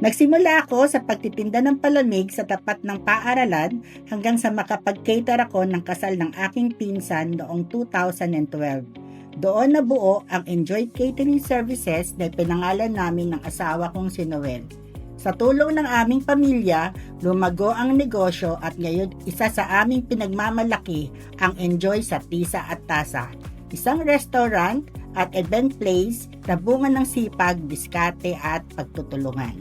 Nagsimula ako sa pagtitinda ng palamig sa tapat ng paaralan hanggang sa makapag-cater ako ng kasal ng aking pinsan noong 2012. Doon nabuo ang Enjoy Catering Services na pinangalan namin ng asawa kong si Noel. Sa tulong ng aming pamilya, lumago ang negosyo at ngayon isa sa aming pinagmamalaki ang Enjoy sa Tisa at Tasa. Isang restaurant at event place na bunga ng sipag, diskarte at pagtutulungan.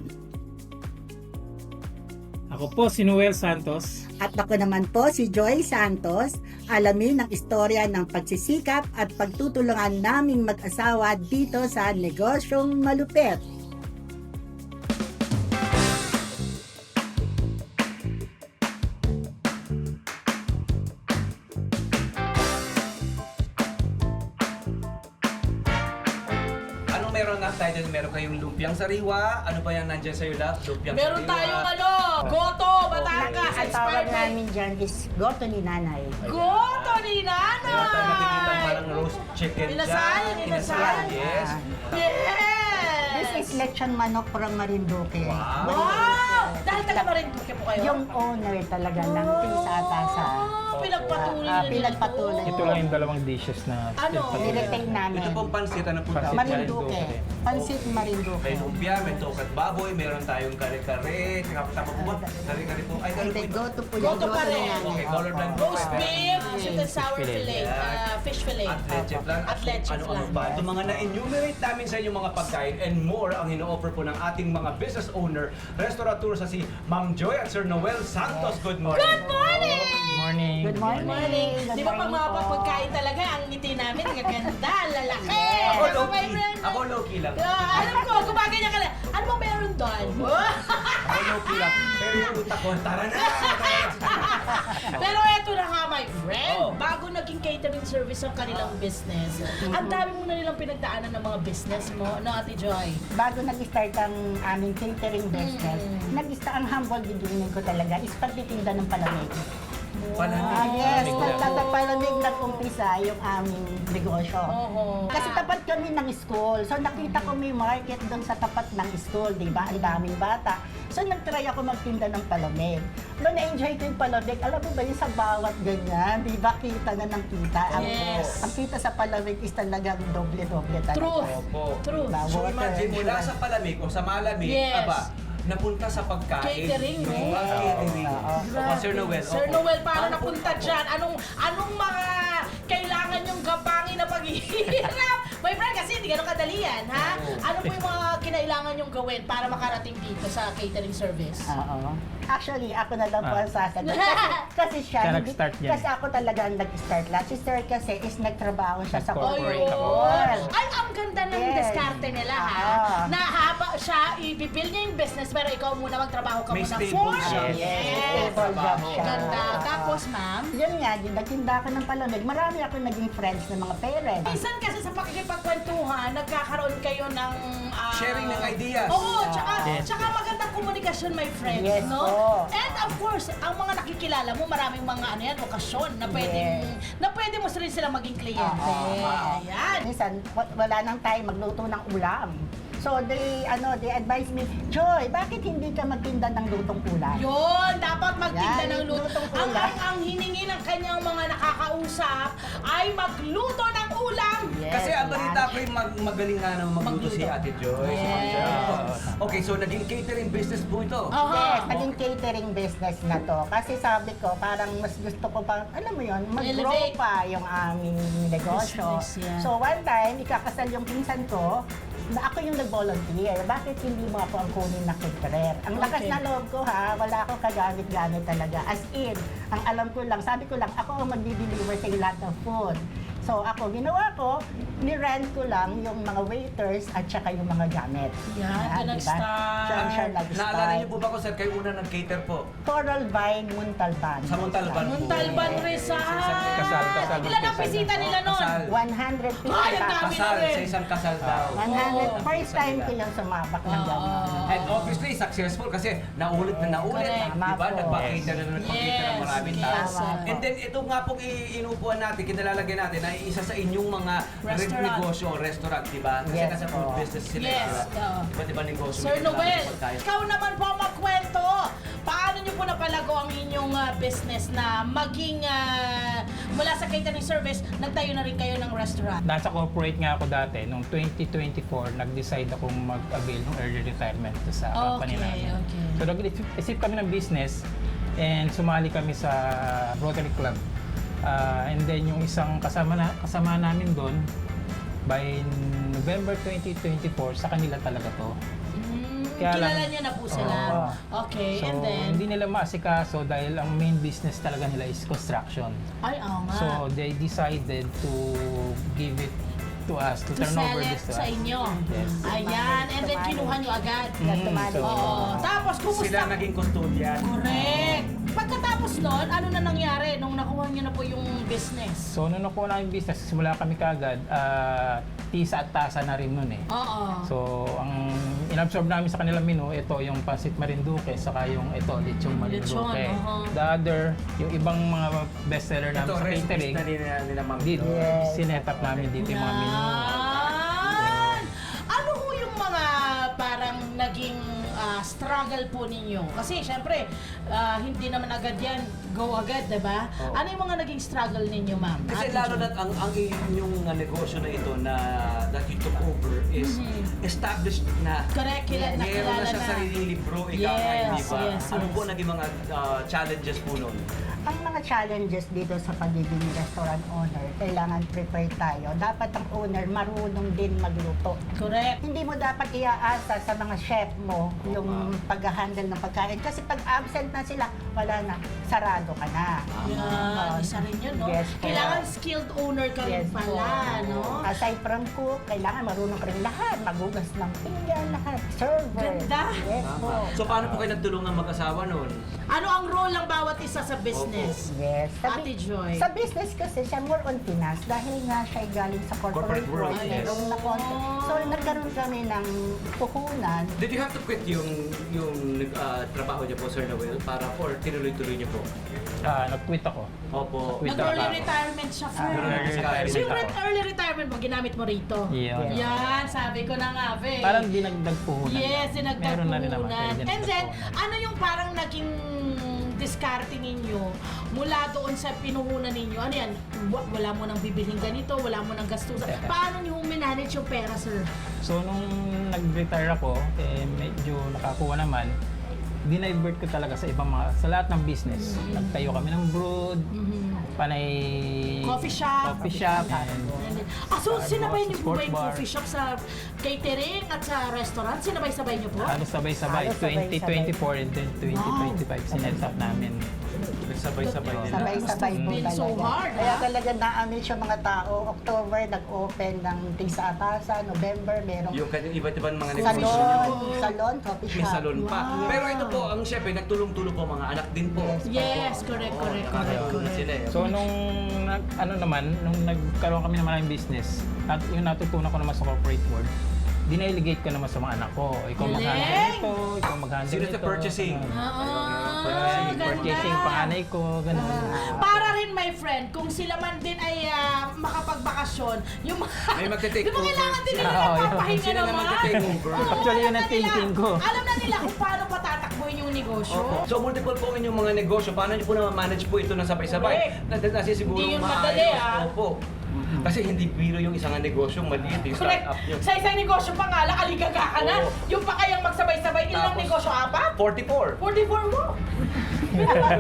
Ako po si Noel Santos. At ako naman po si Joy Santos. Alamin ang istorya ng pagsisikap at pagtutulungan naming mag-asawa dito sa Negosyong Malupit. Meron na tayo, meron kayong lumpiang sariwa. Ano pa yan nandiyan sa'yo lahat? Lumpiang Meron sariwa. tayong goto, Batangas, Ang tawag namin dyan is Goto ni Nanay. Goto ni Nanay! Meron tayo nakikita parang roast chicken Inasal, dyan. inasal. Yes. Yes! This is lechon manok from Marinduque. Wow! Dahil taga Marinduque po kayo? Yung owner talaga ng Tisa at Tasa. Pinagpatuloy nila pinagpatuloy. Ito lang yung dalawang dishes na Ano? Niretain namin. Ito pong pansit na punta. Marinduque. Pansit Marinduque. May lumpia, may tokat baboy, meron tayong kare-kare. Tama po ba? Kare-kare po. Ay, kare po ito. Goto po yung Goto Goto pa ni rin. Nanay. Okay, colored line. Roast beef, sweet and sour fillet. fillet, fish fillet. At leche plan. At leche Ano-ano flan. pa. Ito mga na-enumerate namin sa inyong mga pagkain and more ang ino-offer po ng ating mga business owner, restaurateur sa si Ma'am Joy at Sir Noel Santos. Good morning. Good morning! morning. Good morning. Good Di ba pag morning mga po. pagkain talaga, ang ngiti namin, ang ganda, lalaki. Ako Ano ba, low-key. friend? Ako low-key lang. Alam ko, gumaganyan ka lang. Ano ba meron doon? Ako low-key lang. Pero yung utak ko, tara na! Pero eto na nga, my friend. Oh. Bago naging catering service ang kanilang business, ang dami mo na nilang pinagdaanan ng mga business mo, no, Ate Joy? Bago nag-start ang aming catering business, nag-start ang humble beginning ko talaga is pagtitinda ng palamig. Yes, palamig nag-umpisa yung aming negosyo. Oo. Kasi tapat kami ng school. So nakita ko may market doon sa tapat ng school, di ba? Ang daming bata. So nag-try ako magtinda ng palamig. Noon na-enjoy ko yung palamig. Alam mo ba yung sa bawat ganyan, di ba? Kita na ng kita. Yes. Ang kita sa palamig is talagang doble-doble talaga. Truth. Opo. True. Diba? So Water. imagine, mula sa palamig o sa malamig, Yes. aba, napunta sa pagkain. Catering, no? Catering. Oo. Sir Noel. Sir opo. Noel, paano Paano napunta po? dyan? Anong mga kailangan yung gabangin na paghihirap? My friend, kasi hindi ganun kadali yan, ha? Ano po yung mga kinailangan yung gawin para makarating dito sa catering service? Oo. Actually, ako na lang po ang sasagot. Kasi siya, Siya hindi, nag-start yan. kasi ako talaga ang nag-start lahat. Si Sir kasi is nagtrabaho siya sa Nag-corporate corporate. ako. world. Ay, ang ganda ng Yes. diskarte nila, ha? Ah. Na haba siya, ibibuild niya yung business, pero ikaw muna magtrabaho ka May muna stable for siya. Yes. Stable job siya. Ganda. Tapos, ma'am? Yun nga, yung nagtinda ako ng palamig. Marami ako naging friends ng mga parents. Minsan kasi sa pakikipagkwentuhan, nagkakaroon kayo ng... Sharing ng ideas. Oo, tsaka, Yes. tsaka magandang komunikasyon, my friend. Yes no? po. And of course, ang mga nakikilala mo, maraming mga ano yan, okasyon na pwedeng, Yes. na pwede mo rin sila maging kliyente. Ayan. Minsan, wala nang time magluto ng ulam. So, they advise me, Joy, bakit hindi ka magtinda ng lutong ulam? Yun, dapat magtinda Yan, ng luto. lutong Ang, ulam. ang hiningi ng kanyang mga nakakausap ay magluto ng ulam. Yes, Kasi ang balita yan. ko yung magaling nga naman magluto si Magluto. Ate Joy. si Ma'am Yes. Joy. Okay, so naging catering business po ito. Aha. Yes, naging catering business na to. Kasi sabi ko, parang mas gusto ko pang, alam mo yun, mag-grow Elevate. pa yung aming negosyo. Business, yeah. So one time, ikakasal yung pinsan ko, na ako yung nag-volunteer. Bakit hindi mo ako ang kunin na caterer? Ang lakas Okay. na loob ko ha, wala akong kagamit-gamit talaga. As in, ang alam ko lang, sabi ko lang, ako ang magdi-deliver sa lahat ng food. So ako, ginawa ko, ni-rent ko lang yung mga waiters at saka yung mga gamit. Yan, Ah, doon diba? nag-start. Siya nag-start. Naalala niyo po ba kung sir, kayo una nag-cater po? Coral Vine Muntalban. Sa Montalban po. Montalban Rizal. Kasal. Ilan ang bisita nila nun? Kasal. 150 Ay, ang dami Kasal, na rin. sa isang kasal daw. 100. Oo. First time ko yung sumabak ng gano'n. And obviously, successful kasi naulit na naulit. Correct. Di ba? Tama po. Nagpa-cater na nagpa-cater ng Yes, maraming yes. tao. Tama po. And then, ito nga pong inupuan natin, kinalalagyan natin, ay ay isa sa inyong mga Restaurant. negosyo, restaurant, di ba? Kasi Yes, nasa food po. business sila, Yes, di ba? oo. Iba't ibang negosyo. Sir may Noel, kailangan pagkain. ikaw naman po magkwento. Paano niyo po napalago ang inyong business na maging mula sa catering service, nagtayo na rin kayo ng restaurant? Nasa corporate nga ako dati. Noong 2024, nag-decide akong mag-avail ng early retirement sa company Okay, namin. okay. So nag-isip kami ng business and sumali kami sa Rotary Club. And then yung isang kasama namin doon, by November 2024, sa kanila talaga to. Kaya Kilala lang- niyo na po sila. Okay, So, and then? hindi nila maasikaso dahil ang main business talaga nila is construction. Ay, oo nga. So, they decided to give it to us, to to turn sell over it this to sa us. inyo. Yes. Ayan, and then kinuha niyo agad. Tumali. Oo. Tapos, kumusta? Sila naging custodian. Correct. Pagkatapos nun, ano na nangyari nung nakuha niyo na po yung business? So, nung nakuha namin yung business, simula kami kagad, tisa at tasa na rin nun eh. Oo. So, ang inabsorb namin sa kanilang menu, ito yung pancit marinduque, saka yung ito, lechong Lechon, marinduque. oo. The other, yung ibang mga bestseller namin Ito, sa recipes catering, na nila Ma'am dito, Yes. sinet up namin dito yung mga menu. Yan! Ano ho yung mga parang naging struggle po ninyo? Kasi syempre, hindi naman agad yan go agad, diba? Oo. Ano yung mga naging struggle ninyo, ma'am? Kasi Ate lalo Jo? na ang inyong negosyo na ito na that you took over is established na. Correct, kilala na Meron kilala na sa na. sariling libro, ikaw Yes, di ba? yes, Ano yes. po naging mga challenges po nun? Ang mga challenges dito sa pagiging restaurant owner, kailangan prepare tayo. Dapat ang owner marunong din magluto. Correct. Hindi mo dapat iaasa sa mga chef mo yung pag-handle ng pagkain. Kasi pag absent na sila, wala na. Sarado ka na. Yan, isa rin yun, no? Yes, po. Kailangan skilled owner ka rin Yes, pala, po. no? Aside from cook, kailangan marunong ka rin lahat. Magugas ng pinggan, lahat. Server. Ganda. Yes po. So paano po kayo nagtulungan mag-asawa nun? Ano ang role ng bawat isa sa business? Yes. Ate Joy. Sa business kasi siya more on finance dahil nga siya ay galing sa corporate Corporate world, world. yes. Merong So nagkaroon kami ng puhunan. Did you have to quit yung trabaho niyo po, Sir Noel, para or tinuloy-tuloy niyo po? Nag-quit ako. Opo. Quit Nag-early trabaho. retirement siya first. Early retirement So yung ako. early retirement mo, ginamit mo rito? Yun. Yan, sabi ko na nga, Ve. Parang dinagdag puhunan. Yes, Meron na rin naman. dinagdapunan. kaya And dinagdag then, puhunan. ano yung parang naging diskarte ninyo mula doon sa pinuhunan ninyo? Ano yan? Wala mo nang bibilhin ganito, wala mo nang gastusan. Paano niyo manage yung pera, sir? So, nung nag-retire ako, medyo nakakuha naman, dinivert ko talaga sa ibang sa lahat ng business. Nagtayo kami ng brood, panay Coffee shop. and So sinabay niyo po ba sports yung bar. coffee shop sa catering at sa restaurant? Sinabay-sabay niyo po? Halos sabay-sabay, Halos sabay-sabay. 2024 and then 2025, sinet up namin. Sabay-sabay nila. Sabay-sabay Must po have been so talaga. hard, Kaya ha? talaga na-amaze yung mga tao. October, nag-open ng Tisa Atasa. November, merong Yung iba't ibang mga negosyo niyo. salon, coffee shop. May salon pa. Wow. Pero ito po, ang chef, nagtulong-tulong po mga anak din po. Yes. Yes, correct, Oo, correct, nakakatulong correct. na sila eh. So nung nung nagkaroon kami ng maraming business, at yung natutunan ko naman sa corporate world, dinelegate ko naman sa mga anak ko. Ikaw Galing! mag-handle ito, ikaw mag-handle Sino ito. sa purchasing? Purchasing, ganda. panganay ko, ganun. Para rin, my friend, kung sila man din ay makapagbakasyon, yung mga, May magte-take di ba over. kailangan din nila Oo, yun. nagpapahinga Sila na naman? magte-take over. Oo, Actually, yun alam ang na nila. thinking ko. Alam na nila kung paano patatakbuhin yung negosyo. So multiple po inyong mga negosyo, paano niyo po na-manage po ito na sabay-sabay? Nasisiguro Hindi yun madali, Opo. Kasi hindi biro yung isang negosyo, maliit yung Correct. startup nyo. Sa isang negosyo pa nga lang, aligaga ka na. Oo. Yung pa kayang magsabay-sabay, ilang Tapos, negosyo? Apat? 44. 44 mo.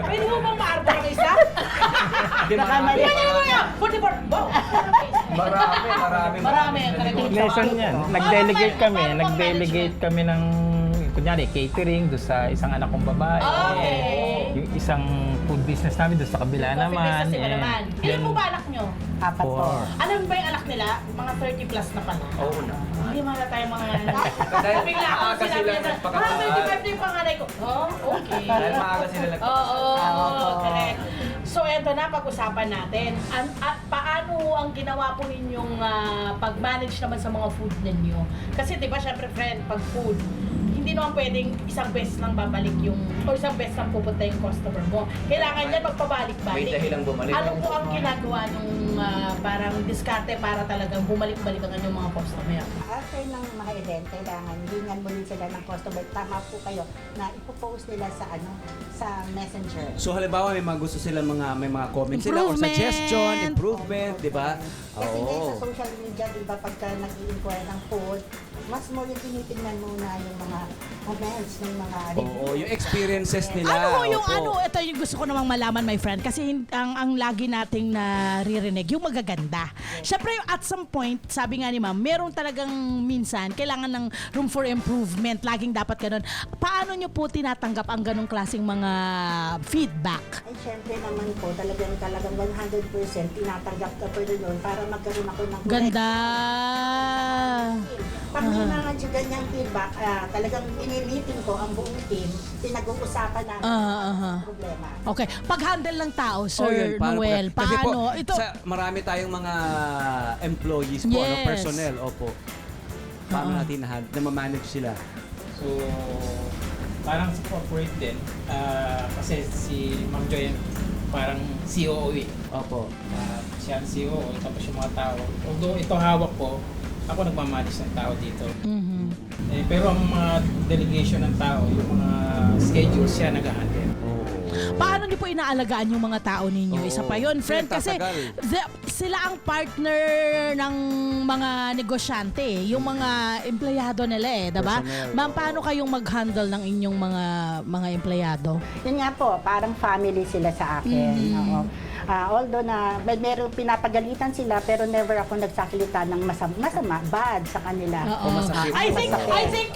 Pwede mo bang maarpa ng isa? Hindi, Nakamali. Pwede mo yan. 44. Wow. Marami. Lesson yan. Nag-delegate kami. Paano bang Nag-delegate kami ng, kunyari, catering doon sa isang anak kong babae. Okay. Yung isang food business namin doon sa kabila Coffee naman. business iba and naman. then, Ilan po ba anak nyo? Apat po. 4. Alam ba yung anak nila? Mga 30 plus na pala. Oo na. Hindi mga tayo mga anak. Dahil Bigla ako maaga sinabi sila niya, nagpakasal. 35 na yung panganay ko. Oh, okay. Dahil maaga sila Oo, correct. So, eto na, pag-usapan natin. Paano ang ginawa po ninyong pag-manage naman sa mga food ninyo? Kasi, di ba, syempre, friend, pag food, hindi hindi naman pwedeng isang beses lang babalik yung, o isang beses lang pupunta yung customer mo. Kailangan yan magpabalik-balik. May dahilang bumalik. Ano po ang ginagawa nung parang diskarte para talagang bumalik-balik ang inyong mga customer? After ng mga event, kailangan hingan muli sila ng customer. Tama po kayo na ipopost nila sa messenger. So halimbawa may mga gusto sila may mga comments sila or Improvement. suggestion, improvement, di ba? Kasi ngayon Oo. sa social media, di ba, pagka nag-i-inquire ng food, mas more yung tinitingnan muna yung mga comments ng mga Oo, yung experiences nila. Ano ho yung Opo. ito yung gusto ko namang malaman, my friend, kasi ang lagi nating naririnig yung magaganda. Syempre at some point, sabi nga ni ma'am, meron talagang minsan kailangan ng room for improvement, laging dapat ganun. Paano nyo po tinatanggap ang ganong klaseng mga feedback? Ay, syempre naman po, talagang 100% tinatanggap ka po doon para magkaroon ako ng Ganda. Pag may mga ganyang feedback, talagang pinilitin ko ang buong team, pinag-uusapan namin ang problema. Okay, pag-handle ng tao, Sir Oh, yun, Noel, Kasi po, paano? Ito, marami tayong mga employees po, Yes. personnel, opo. Paano natin na-manage sila? So, parang sa corporate din, kasi si Ma'am Joy parang COO eh. Opo. Siya ang COO, tapos yung mga tao. Although ito hawak ko, ako nagmamanage ng tao dito. Pero ang mga delegation ng tao, yung mga schedule, siya nag-handle. paano niyo po inaalagaan yung mga tao ninyo? Oo. Isa pa yun, friend, kasi Tatagal. sila ang partner ng mga negosyante, yung mga empleyado nila diba? Personnel, Ma'am, oo. paano kayong mag-handle ng inyong mga empleyado? Yun nga po, parang family sila sa akin. Oo. Although na merong pinapagalitan sila, pero never ako nagsasalita ng masama, bad sa kanila. Oo. masakit. I think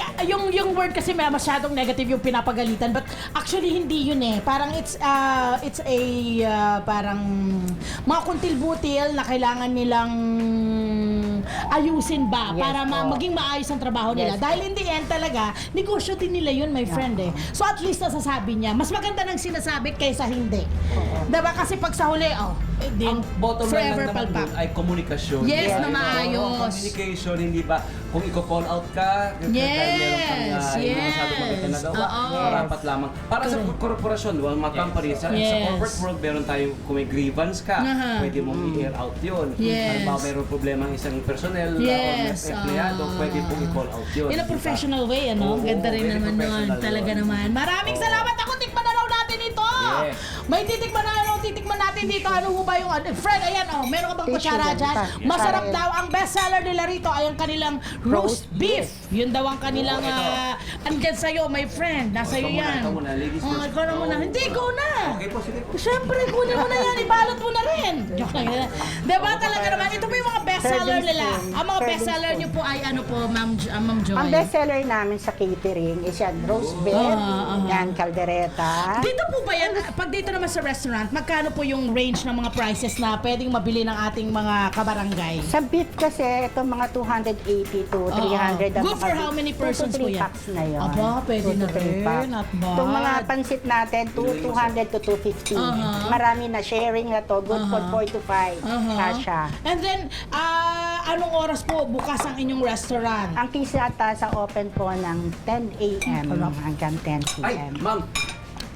yung word kasi may masyadong negative yung pinapagalitan, but actually hindi yun eh. Parang it's a parang mga kuntil-butil na kailangan nilang ayusin ba Yes para po. maging maayos ang trabaho nila. Yes Dahil in the end talaga, negosyo din nila yun, my friend eh. So at least nasasabi niya, mas maganda nang sinasabi kaysa hindi. Diba? Kasi pag sa huli, din Ang bottom line forever lang naman palpak. dun ay komunikasyon. Yes, Diba? na maayos. Communication, hindi ba? Kung i-call out ka, Yes, dahil meron kang hindi yes. masyadong maganda na gawa, Oo. marapat lamang. Para sa korporasyon, mga company, sa Yes. corporate world, meron tayong, kung may grievance ka, Aha. pwede mong i-air out yun. Yes. Halimbawa, meron problema ang isang personnel Yes, o empleyado, pwede pong i-call out yun. In a professional way, ano? Oo, Ganda rin very naman nun. professional Talaga yun. naman. Maraming Oo. salamat. Ako, tikman na raw natin ito. Yes. May titikman natin dito. Ano ho ba yung, Fred, ayan, meron ka bang Tissue kutsara lang dyan? pa. Masarap Yes. daw. Ang best seller nila rito ay ang kanilang roast beef. Yun daw ang kanilang, Oo, ito. andyan sa'yo, my friend. Nasa iyo yan. Ikaw muna, ladies first. Ikaw na muna. Hindi, go na. Okay po, sige po. Siyempre, kunin mo na yan. Ibalot mo na rin. Joke lang yan. Diba talaga naman? Ito po yung mga best seller Serving nila. spoon. Ang mga best Serving seller spoon. nyo po ay ano po, Ma'am Joy? Ang best seller namin sa catering is yan, roast beef, yan, caldereta. Dito po ba yan? Pag dito naman sa restaurant, magkano po yung range ng mga prices na pwedeng mabili ng ating mga kabarangay? Sa beef kasi, itong mga 280 to 300. ang Good for mga how many 2 to persons 3 po yan? packs na yun. Aba, pwede 2 to na 3 rin. packs. Not bad. Itong mga pansit natin, 200 to 250. Marami na sharing na to. Good for 4 to 5. Kasha. And then, anong oras po bukas ang inyong restaurant? Ang Kisata sa open po ng 10 a.m. hanggang 10 Ay, p.m. ma'am,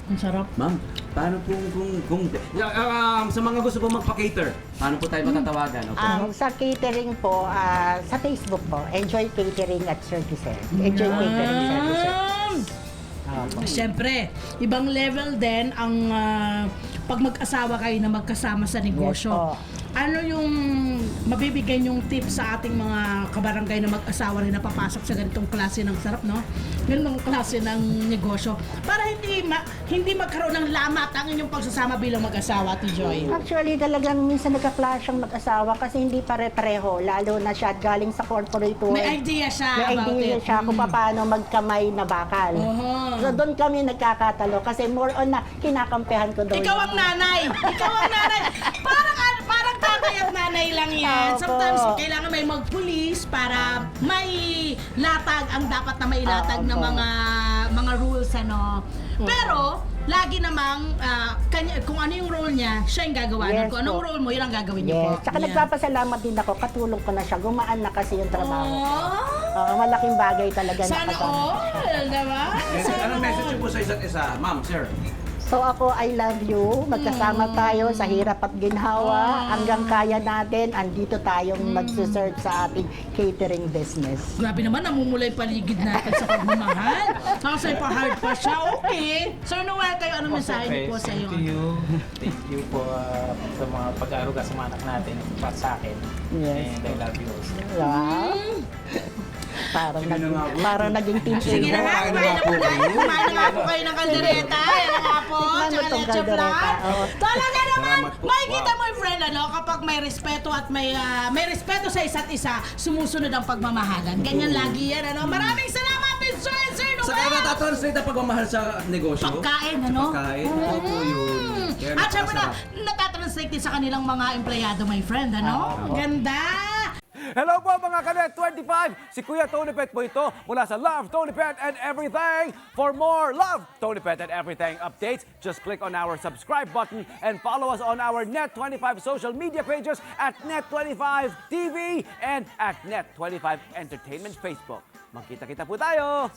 Ang sarap. Ma'am, paano kung sa mga gusto po magpa-cater, paano po tayo matatawagan? Okay? Sa catering po, sa Facebook po, Enjoy Catering at Services. Enjoy Catering Services. Siyempre, ibang level din ang pag mag-asawa kayo na magkasama sa negosyo. Yes po. Ano yung mabibigay yung tips sa ating mga kabarangay na mag-asawa rin na papasok sa ganitong klase ng sarap, no? Ganitong klase ng negosyo. Para hindi magkaroon ng lamat ang inyong pagsasama bilang mag-asawa, Ate Joy. Actually, talagang minsan nagka-clash ang mag-asawa kasi hindi pare-pareho. Lalo na siya galing sa corporate world. May idea siya May about idea it. siya kung paano magkamay na bakal. So doon kami nagkakatalo kasi more on na kinakampihan ko doon. Ikaw ang nanay! Ikaw ang nanay! Parang tatay at nanay lang yan. Opo. Sometimes kailangan may mag-police para may latag ang dapat na may latag na Opo. mga rules, ano. Pero lagi namang kung ano yung role niya, siya yung gagawa nun. Yes Kung anong po. role mo, yun ang gagawin niyo po. Yes. Tsaka Yan. nagpapasalamat din ako. Katulong ko na siya. Gumaan na kasi yung trabaho ko. Oh, Malaking bagay talaga na Sana kasama. all, diba? Sana Anong message all. niyo po sa isa't isa, ma'am, sir? So ako, I love you. Magkasama tayo sa hirap at ginhawa. Hanggang kaya natin, andito tayong magsiserve sa ating catering business. Grabe naman, namumulay paligid natin sa pagmamahal. Kasi pa-hard pa siya, okay. Sir Noel, kayo ano mensahe niyo po sa iyo? Thank you po sa mga pag-aaruga sa mga anak natin para sa akin. Yes. And I love you also. Wow. Parang naging team Sige na nga, kumain na po kayo. Kumain na nga po kayo ng kaldereta. Yan na nga po. Tikman mo Tsaka tong leche kaldereta, flan. oo. Talaga naman, Salamat po. makikita mo yung friend, ano, kapag may respeto at may respeto sa isa't isa, sumusunod ang pagmamahalan. Ganyan lagi yan, ano. Maraming salamat, Mr. and Sir Sa Noel. natatranslate ang pagmamahal sa negosyo? Pagkain, ano? Pagkain, oo po yun. Kaya At syempre na, napakasarap. natatranslate din sa kanilang mga empleyado, my friend, ano? Ganda! Hello po mga Kanet 25! Si Kuya Tony Pet po ito mula sa Love, Tony Pet and Everything. For more Love, Tony Pet and Everything updates, just click on our subscribe button and follow us on our Net25 social media pages at Net25 TV and at Net25 Entertainment Facebook. Magkita-kita po tayo!